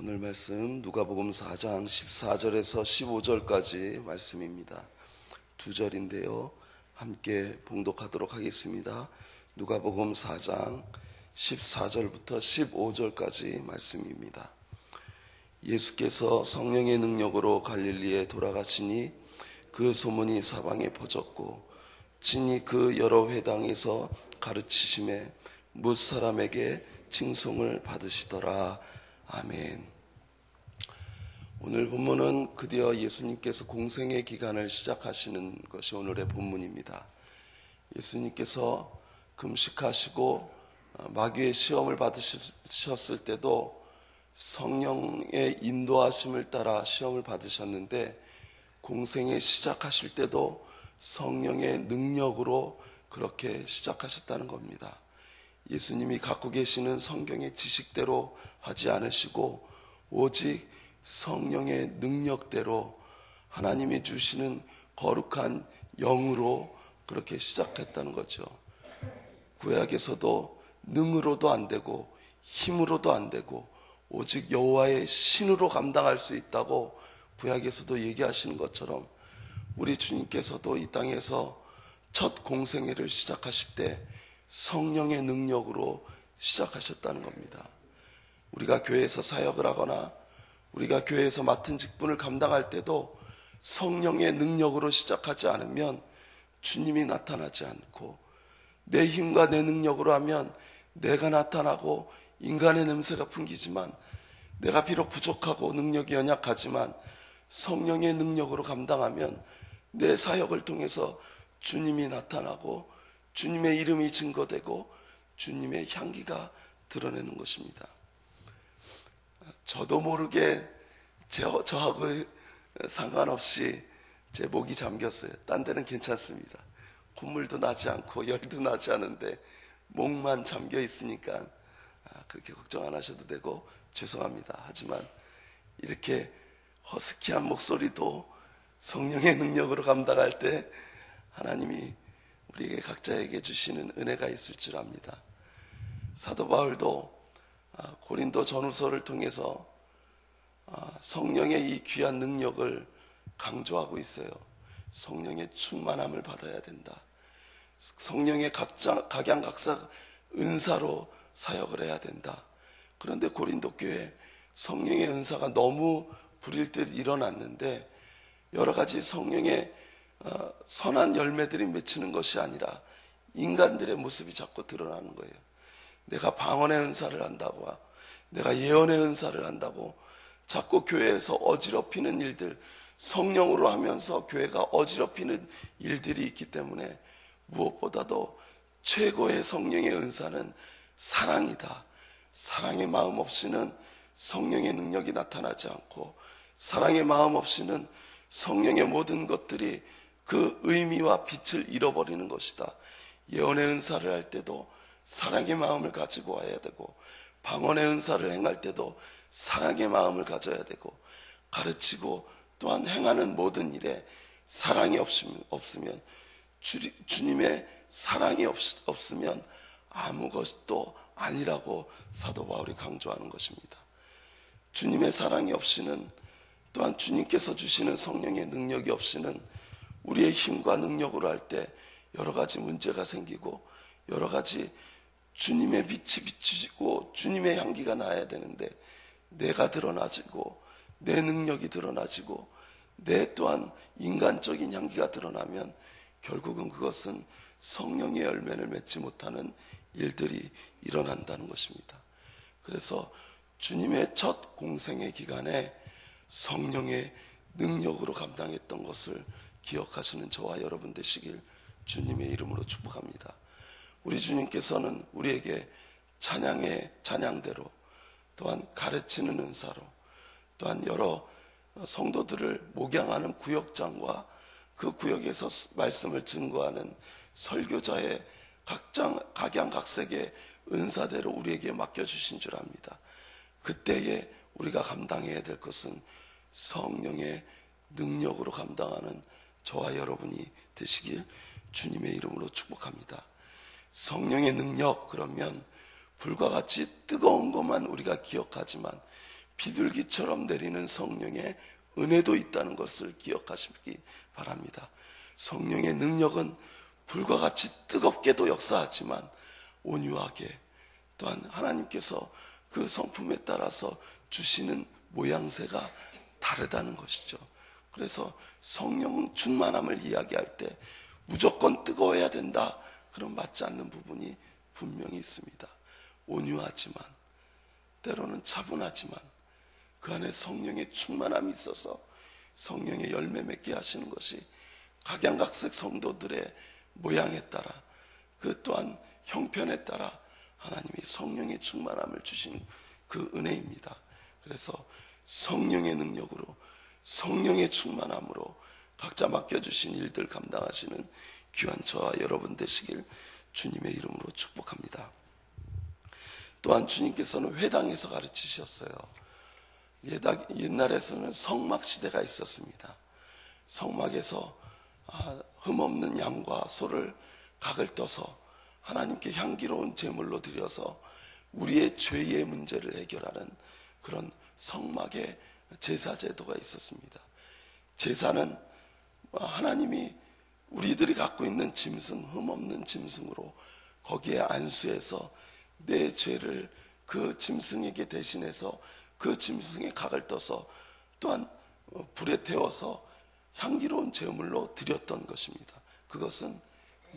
오늘 말씀 누가복음 4장 14절에서 15절까지 말씀입니다. 두 절인데요. 함께 봉독하도록 하겠습니다. 누가복음 4장 14절부터 15절까지 말씀입니다. 예수께서 성령의 능력으로 갈릴리에 돌아가시니 그 소문이 사방에 퍼졌고 친히 그 여러 회당에서 가르치심에 뭇 사람에게 칭송을 받으시더라. 아멘. 오늘 본문은 드디어 예수님께서 공생의 기간을 시작하시는 것이 오늘의 본문입니다. 예수님께서 금식하시고 마귀의 시험을 받으셨을 때도 성령의 인도하심을 따라 시험을 받으셨는데, 공생에 시작하실 때도 성령의 능력으로 그렇게 시작하셨다는 겁니다. 예수님이 갖고 계시는 성경의 지식대로 하지 않으시고 오직 성령의 능력대로 하나님이 주시는 거룩한 영으로 그렇게 시작했다는 거죠. 구약에서도 능으로도 안 되고 힘으로도 안 되고 오직 여호와의 신으로 감당할 수 있다고 구약에서도 얘기하시는 것처럼 우리 주님께서도 이 땅에서 첫 공생애를 시작하실 때 성령의 능력으로 시작하셨다는 겁니다. 우리가 교회에서 사역을 하거나 우리가 교회에서 맡은 직분을 감당할 때도 성령의 능력으로 시작하지 않으면 주님이 나타나지 않고, 내 힘과 내 능력으로 하면 내가 나타나고 인간의 냄새가 풍기지만, 내가 비록 부족하고 능력이 연약하지만 성령의 능력으로 감당하면 내 사역을 통해서 주님이 나타나고 주님의 이름이 증거되고 주님의 향기가 드러내는 것입니다. 저도 모르게 저하고 상관없이 제 목이 잠겼어요. 딴 데는 괜찮습니다. 콧물도 나지 않고 열도 나지 않은데 목만 잠겨 있으니까 그렇게 걱정 안 하셔도 되고 죄송합니다. 하지만 이렇게 허스키한 목소리도 성령의 능력으로 감당할 때 하나님이 우리에게 각자에게 주시는 은혜가 있을 줄 압니다. 사도 바울도 고린도 전후서를 통해서 성령의 이 귀한 능력을 강조하고 있어요. 성령의 충만함을 받아야 된다. 성령의 각양각사 은사로 사역을 해야 된다. 그런데 고린도 교회 성령의 은사가 너무 불일듯 일어났는데 여러 가지 성령의 선한 열매들이 맺히는 것이 아니라 인간들의 모습이 자꾸 드러나는 거예요. 내가 방언의 은사를 한다고, 내가 예언의 은사를 한다고 자꾸 교회에서 어지럽히는 일들, 성령으로 하면서 교회가 어지럽히는 일들이 있기 때문에 무엇보다도 최고의 성령의 은사는 사랑이다. 사랑의 마음 없이는 성령의 능력이 나타나지 않고, 사랑의 마음 없이는 성령의 모든 것들이 그 의미와 빛을 잃어버리는 것이다. 예언의 은사를 할 때도 사랑의 마음을 가지고 와야 되고, 방언의 은사를 행할 때도 사랑의 마음을 가져야 되고, 가르치고 또한 행하는 모든 일에 사랑이 없으면, 주님의 사랑이 없으면 아무것도 아니라고 사도 바울이 강조하는 것입니다. 주님의 사랑이 없이는, 또한 주님께서 주시는 성령의 능력이 없이는 우리의 힘과 능력으로 할 때 여러 가지 문제가 생기고, 여러 가지 주님의 빛이 비추지고 주님의 향기가 나야 되는데 내가 드러나지고 내 능력이 드러나지고 내 또한 인간적인 향기가 드러나면 결국은 그것은 성령의 열매를 맺지 못하는 일들이 일어난다는 것입니다. 그래서 주님의 첫 공생의 기간에 성령의 능력으로 감당했던 것을 기억하시는 저와 여러분 되시길 주님의 이름으로 축복합니다. 우리 주님께서는 우리에게 찬양의 찬양대로, 또한 가르치는 은사로, 또한 여러 성도들을 목양하는 구역장과 그 구역에서 말씀을 증거하는 설교자의 각양각색의 은사대로 우리에게 맡겨주신 줄 압니다. 그때에 우리가 감당해야 될 것은 성령의 능력으로 감당하는 저와 여러분이 되시길 주님의 이름으로 축복합니다. 성령의 능력, 그러면 불과 같이 뜨거운 것만 우리가 기억하지만 비둘기처럼 내리는 성령의 은혜도 있다는 것을 기억하시기 바랍니다. 성령의 능력은 불과 같이 뜨겁게도 역사하지만 온유하게, 또한 하나님께서 그 성품에 따라서 주시는 모양새가 다르다는 것이죠. 그래서 성령 충만함을 이야기할 때 무조건 뜨거워야 된다, 그런 맞지 않는 부분이 분명히 있습니다. 온유하지만, 때로는 차분하지만 그 안에 성령의 충만함이 있어서 성령의 열매 맺게 하시는 것이 각양각색 성도들의 모양에 따라, 그 또한 형편에 따라 하나님이 성령의 충만함을 주신 그 은혜입니다. 그래서 성령의 능력으로, 성령의 충만함으로 각자 맡겨주신 일들 감당하시는 귀한 저와 여러분 되시길 주님의 이름으로 축복합니다. 또한 주님께서는 회당에서 가르치셨어요. 옛날에서는 성막 시대가 있었습니다. 성막에서 흠없는 양과 소를 각을 떠서 하나님께 향기로운 제물로 드려서 우리의 죄의 문제를 해결하는 그런 성막의 제사 제도가 있었습니다. 제사는 하나님이 우리들이 갖고 있는 짐승, 흠없는 짐승으로 거기에 안수해서 내 죄를 그 짐승에게 대신해서 그 짐승의 각을 떠서 또한 불에 태워서 향기로운 제물로 드렸던 것입니다. 그것은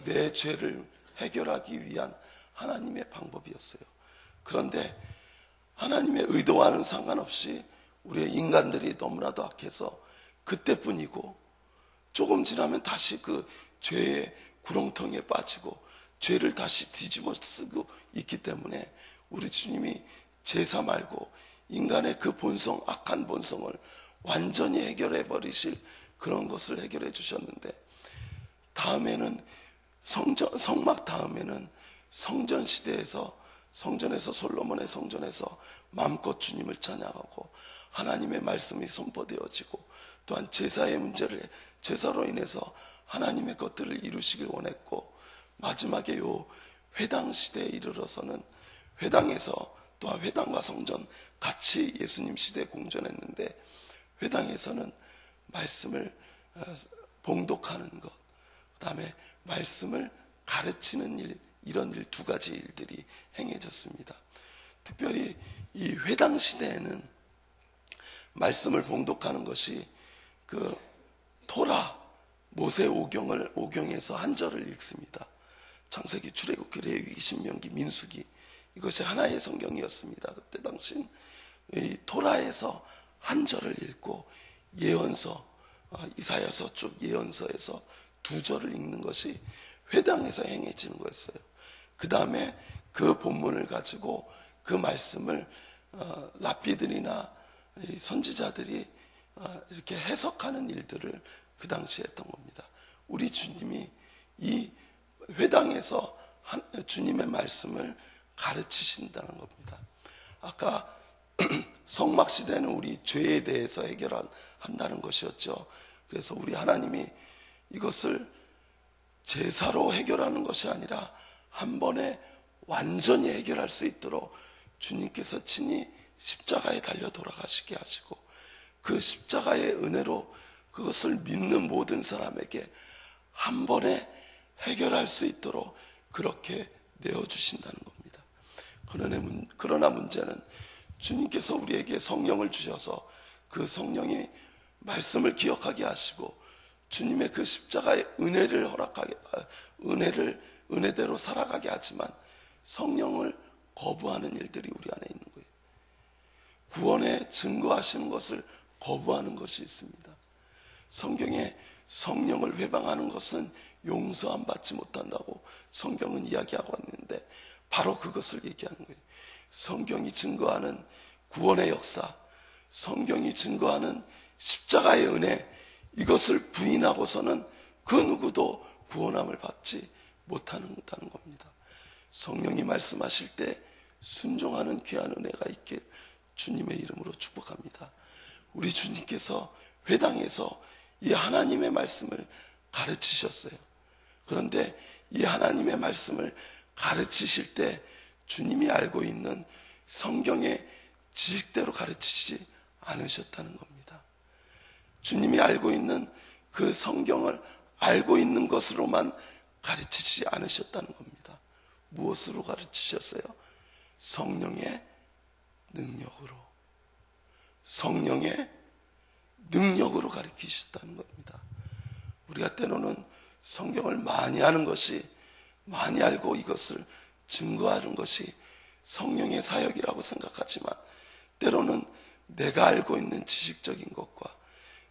내 죄를 해결하기 위한 하나님의 방법이었어요. 그런데 하나님의 의도와는 상관없이 우리의 인간들이 너무나도 악해서 그때뿐이고, 조금 지나면 다시 그 죄의 구렁텅이에 빠지고 죄를 다시 뒤집어 쓰고 있기 때문에 우리 주님이 제사 말고 인간의 그 본성, 악한 본성을 완전히 해결해 버리실 그런 것을 해결해 주셨는데, 다음에는 성막 다음에는 성전 시대에서, 성전에서, 솔로몬의 성전에서 마음껏 주님을 찬양하고 하나님의 말씀이 선포되어지고, 또한 제사의 문제를, 제사로 인해서 하나님의 것들을 이루시길 원했고, 마지막에 요 회당 시대에 이르러서는 회당에서, 또한 회당과 성전 같이 예수님 시대에 공존했는데, 회당에서는 말씀을 봉독하는 것, 그 다음에 말씀을 가르치는 일, 이런 일, 두 가지 일들이 행해졌습니다. 특별히 이 회당 시대에는 말씀을 봉독하는 것이 그 토라, 모세 오경에서 한 절을 읽습니다. 창세기, 출애굽기, 레위기, 신명기, 민수기, 이것이 하나의 성경이었습니다. 그때 당시 이 토라에서 한 절을 읽고 예언서, 이사야서 쭉 예언서에서 두 절을 읽는 것이 회당에서 행해지는 거였어요. 그 다음에 그 본문을 가지고 그 말씀을 랍비들이나 선지자들이 이렇게 해석하는 일들을 그 당시에 했던 겁니다. 우리 주님이 이 회당에서 주님의 말씀을 가르치신다는 겁니다. 아까 성막 시대는 우리 죄에 대해서 해결한다는 것이었죠. 그래서 우리 하나님이 이것을 제사로 해결하는 것이 아니라 한 번에 완전히 해결할 수 있도록 주님께서 친히 십자가에 달려 돌아가시게 하시고, 그 십자가의 은혜로 그것을 믿는 모든 사람에게 한 번에 해결할 수 있도록 그렇게 내어주신다는 겁니다. 그러나 문제는 주님께서 우리에게 성령을 주셔서 그 성령이 말씀을 기억하게 하시고 주님의 그 십자가의 은혜를 허락하게, 은혜대로 살아가게 하지만 성령을 거부하는 일들이 우리 안에 있는 거예요. 구원에 증거하시는 것을 거부하는 것이 있습니다. 성경에 성령을 회방하는 것은 용서함 받지 못한다고 성경은 이야기하고 왔는데, 바로 그것을 얘기하는 거예요. 성경이 증거하는 구원의 역사, 성경이 증거하는 십자가의 은혜, 이것을 부인하고서는 그 누구도 구원함을 받지 못한다는 겁니다. 성령이 말씀하실 때 순종하는 귀한 은혜가 있길 주님의 이름으로 축복합니다. 우리 주님께서 회당에서 이 하나님의 말씀을 가르치셨어요. 그런데 이 하나님의 말씀을 가르치실 때 주님이 알고 있는 성경의 지식대로 가르치지 않으셨다는 겁니다. 주님이 알고 있는 그 성경을 알고 있는 것으로만 가르치지 않으셨다는 겁니다. 무엇으로 가르치셨어요? 성령의 능력으로. 성령의 능력으로 가르치셨다는 겁니다. 우리가 때로는 성경을 많이 하는 것이, 많이 알고 이것을 증거하는 것이 성령의 사역이라고 생각하지만, 때로는 내가 알고 있는 지식적인 것과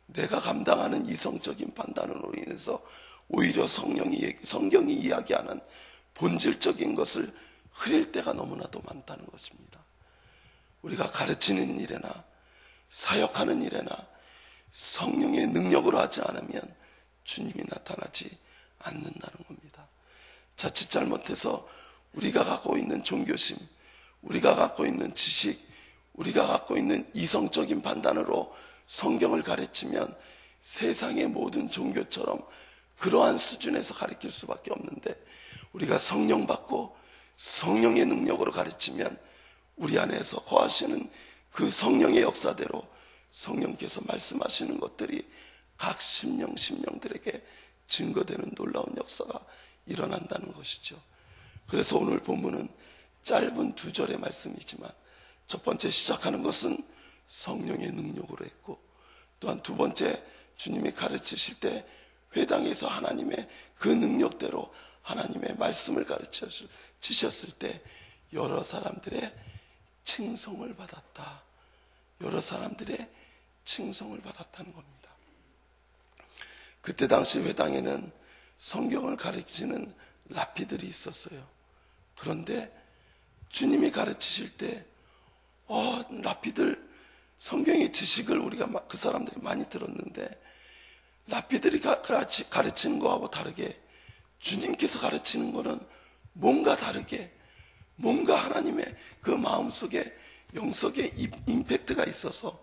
내가 감당하는 이성적인 판단으로 인해서 오히려 성경이 이야기하는 본질적인 것을 흐릴 때가 너무나도 많다는 것입니다. 우리가 가르치는 일에나 사역하는 일에나 성령의 능력으로 하지 않으면 주님이 나타나지 않는다는 겁니다. 자칫 잘못해서 우리가 갖고 있는 종교심, 우리가 갖고 있는 지식, 우리가 갖고 있는 이성적인 판단으로 성경을 가르치면 세상의 모든 종교처럼 그러한 수준에서 가르칠 수밖에 없는데, 우리가 성령 받고 성령의 능력으로 가르치면 우리 안에서 거하시는 그 성령의 역사대로 성령께서 말씀하시는 것들이 각 심령들에게 증거되는 놀라운 역사가 일어난다는 것이죠. 그래서 오늘 본문은 짧은 2절의 말씀이지만, 첫 번째 시작하는 것은 성령의 능력으로 했고, 또한 두 번째 주님이 가르치실 때 회당에서 하나님의 그 능력대로 하나님의 말씀을 가르쳐 주셨을 때 여러 사람들의 칭송을 받았다. 여러 사람들의 칭송을 받았다는 겁니다. 그때 당시 회당에는 성경을 가르치는 랍비들이 있었어요. 그런데 주님이 가르치실 때 랍비들 성경의 지식을 우리가 그 사람들이 많이 들었는데, 랍비들이 가르치는 거하고 다르게 주님께서 가르치는 거는 뭔가 다르게, 뭔가 하나님의 그 마음속에 영속의 임팩트가 있어서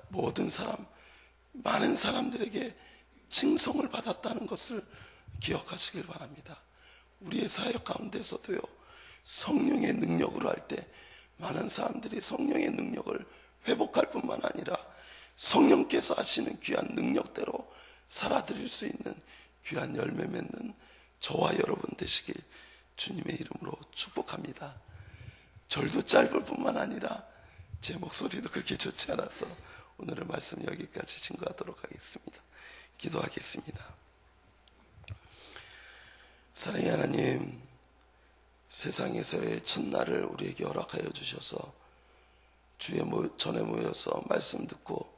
모든 사람, 많은 사람들에게 칭송을 받았다는 것을 기억하시길 바랍니다. 우리의 사역 가운데서도요, 성령의 능력으로 할 때 많은 사람들이 성령의 능력을 회복할 뿐만 아니라 성령께서 하시는 귀한 능력대로 살아드릴 수 있는 귀한 열매 맺는 저와 여러분 되시길 주님의 이름으로 축복합니다. 절도 짧을 뿐만 아니라 제 목소리도 그렇게 좋지 않아서 오늘의 말씀 여기까지 증거하도록 하겠습니다. 기도하겠습니다. 사랑의 하나님, 세상에서의 첫날을 우리에게 허락하여 주셔서 주의 전에 모여서 말씀 듣고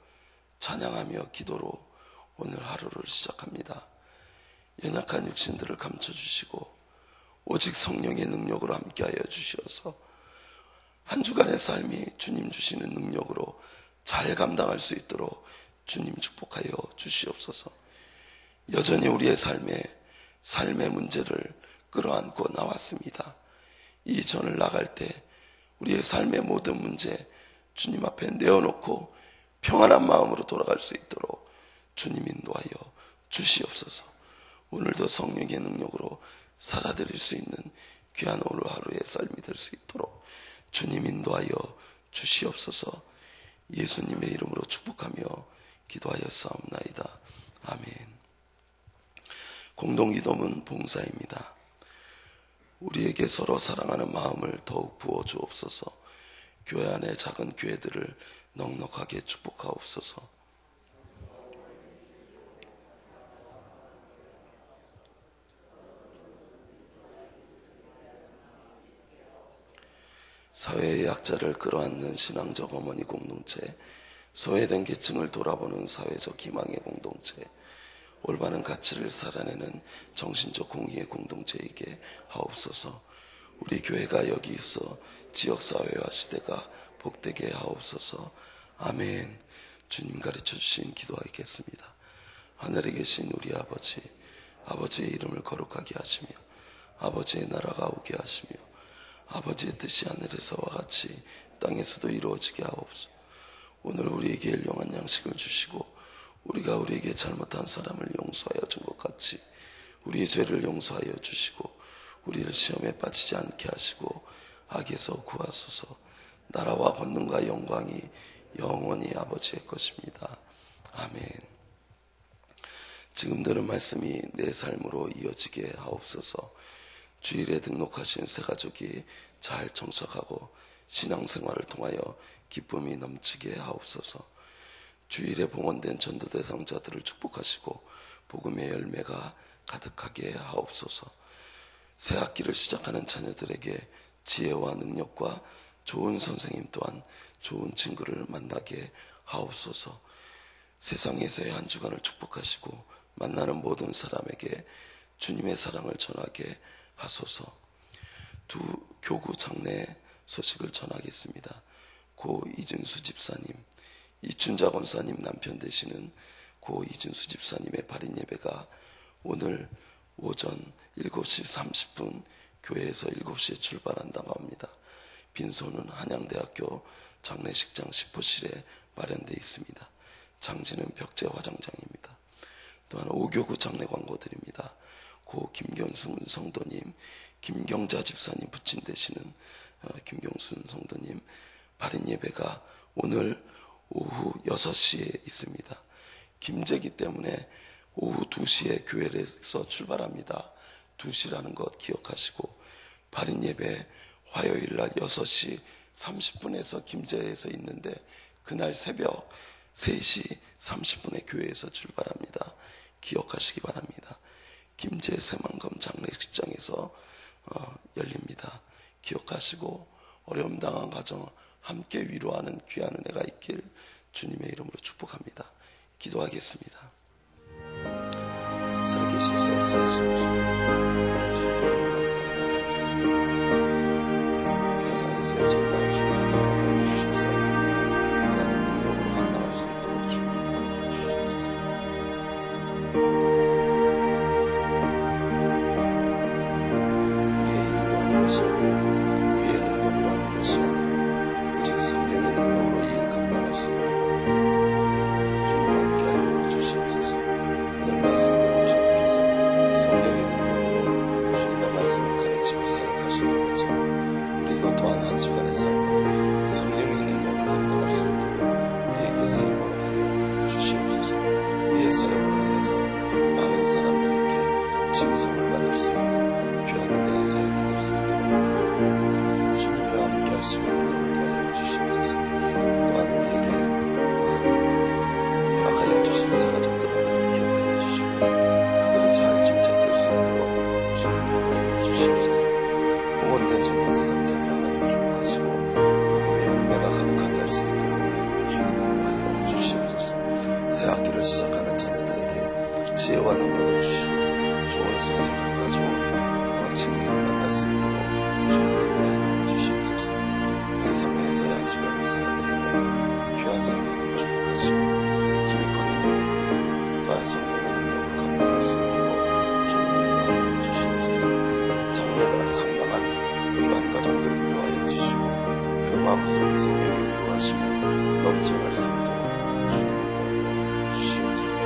찬양하며 기도로 오늘 하루를 시작합니다. 연약한 육신들을 감춰주시고 오직 성령의 능력으로 함께하여 주시어서 한 주간의 삶이 주님 주시는 능력으로 잘 감당할 수 있도록 주님 축복하여 주시옵소서. 여전히 우리의 삶의 문제를 끌어안고 나왔습니다. 이 전을 나갈 때 우리의 삶의 모든 문제 주님 앞에 내어놓고 평안한 마음으로 돌아갈 수 있도록 주님 인도하여 주시옵소서. 오늘도 성령의 능력으로 살아드릴 수 있는 귀한 오늘 하루의 삶이 될 수 있도록 주님 인도하여 주시옵소서. 예수님의 이름으로 축복하며 기도하여 싸움나이다. 아멘. 공동기도문 봉사입니다. 우리에게 서로 사랑하는 마음을 더욱 부어주옵소서. 교회 안의 작은 교회들을 넉넉하게 축복하옵소서. 사회의 약자를 끌어안는 신앙적 어머니 공동체, 소외된 계층을 돌아보는 사회적 희망의 공동체, 올바른 가치를 살아내는 정신적 공의의 공동체이게 하옵소서. 우리 교회가 여기 있어 지역사회와 시대가 복되게 하옵소서. 아멘. 주님 가르쳐 주신 기도하겠습니다. 하늘에 계신 우리 아버지, 아버지의 이름을 거룩하게 하시며 아버지의 나라가 오게 하시며 아버지의 뜻이 하늘에서와 같이 땅에서도 이루어지게 하옵소서. 오늘 우리에게 일용할 양식을 주시고 우리가 우리에게 잘못한 사람을 용서하여 준 것 같이 우리의 죄를 용서하여 주시고 우리를 시험에 빠지지 않게 하시고 악에서 구하소서. 나라와 권능과 영광이 영원히 아버지의 것입니다. 아멘. 지금 들은 말씀이 내 삶으로 이어지게 하옵소서. 주일에 등록하신 새 가족이 잘 정착하고 신앙생활을 통하여 기쁨이 넘치게 하옵소서. 주일에 봉헌된 전도 대상자들을 축복하시고 복음의 열매가 가득하게 하옵소서. 새 학기를 시작하는 자녀들에게 지혜와 능력과 좋은 선생님 또한 좋은 친구를 만나게 하옵소서. 세상에서의 한 주간을 축복하시고 만나는 모든 사람에게 주님의 사랑을 전하게 하소서. 두 교구 장례 소식을 전하겠습니다. 고 이준수 집사님, 이춘자 권사님 남편 되시는 고 이준수 집사님의 발인 예배가 오늘 오전 7시 30분 교회에서 7시에 출발한다고 합니다. 빈소는 한양대학교 장례식장 10호실에 마련되어 있습니다. 장지는 벽제 화장장입니다. 또한 5교구 장례 광고드립니다. 고 김경순 성도님, 김경자 집사님 부친 되시는 김경순 성도님 발인 예배가 오늘 오후 6시에 있습니다. 김제기 때문에 오후 2시에 교회에서 출발합니다. 2시라는 것 기억하시고 발인 예배 화요일 날 6시 30분에서 김제에서 있는데 그날 새벽 3시 30분에 교회에서 출발합니다. 기억하시기 바랍니다. 김제 새만금 장례식장에서 열립니다. 기억하시고 어려움 당한 가정 함께 위로하는 귀한 은혜가 있길 주님의 이름으로 축복합니다. 기도하겠습니다. 살아계시서 역사하시옵소서. 주님의 말씀을 감사드립니다. 세상에서의 정답을 주님께서 하여 주셔서 하나님 능력으로 감당할 수 있도록 주님 하여 주시옵소서. 우리의 힘으로 하는 것이 아니라 우리의 능력으로 하는 것이 아니라 오직 성령의 능력으로 이 일 감당할 수 있도록 주님 함께하여 주시옵소서. 오늘 말씀대로 주님께서 성령의 능력으로 주님의 말씀을 가르치고 사역하시는 것처럼 우리도 또한 한 주간의 삶을 성령의 능력으로 감당할 수 있도록 우리에게 사역을 하여 주시옵소서. 우리의 사역으로 인해서 많은 사람들에게 칭송을 받을 수 있는 귀한 은혜의 사역이 될 수 있도록 주님과 함께 하시고 능력을 더하여 주시옵소서. 또한 우리에게 허락하여 주신 사가족들을 기억하여 주시고 그들이 잘 정착될 수 있도록 주님을 하여 주시옵소서. 봉헌된 전도 대상자들 하나님 축복하시고 복음의 열매가 가득하게 할 수 있도록 주님을 하여 주시옵소서. 새 학기를 시작하는 자녀들에게 지혜와 능력을 주시고 좋은 선생님과 좋은 친구들을 만날 수 있도록 주님을 하여 주시옵소서. 세상에서의 한 주간을 살아내는 귀한 성도들 축복하시고 힘있고 능력 있고 또한 성령의 능력을 감당할 수 있도록 주님을 하여 주시옵소서. 장래들은 상당한 위관 가정들을 위로하여 주시고 그 마음속에 성령의 위로하심을 넘쳐날 수 있도록 주님을 하여 주시옵소서.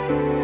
주옵소서.